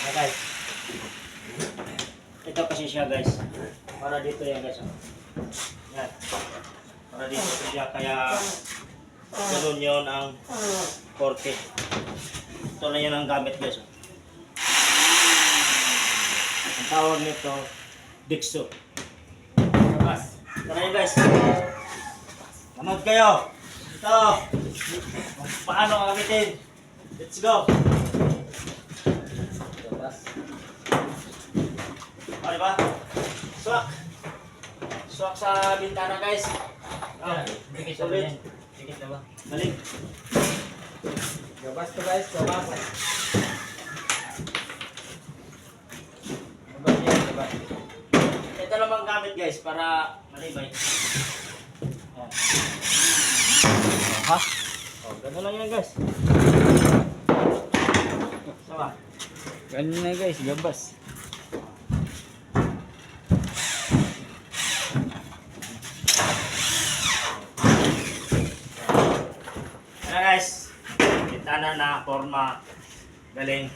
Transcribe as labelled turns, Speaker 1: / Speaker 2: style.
Speaker 1: Ayan guys. Ito kasi siya guys. Para dito yan guys. Yan. Para dito siya kaya ganun yun ang korte. Ito na yun ang gamit guys. Ang tawag nito, Dixo. Ito na yun guys. Manood kayo. Ito. Paano gamitin? Let's go. Ano ba? Swak. Swak sa bintana guys.
Speaker 2: Dikit na ba yan? Dikit na ba?
Speaker 1: Balik.
Speaker 2: Gabas to guys, gabas. Gabas yan, gabas.
Speaker 1: Ito namang gamit guys para malibay. Yan. Ha? Oh, ganun lang yan guys. Sama.
Speaker 2: Ganun na guys, gabas.
Speaker 1: Ayan guys. Bintana na forma. Galing.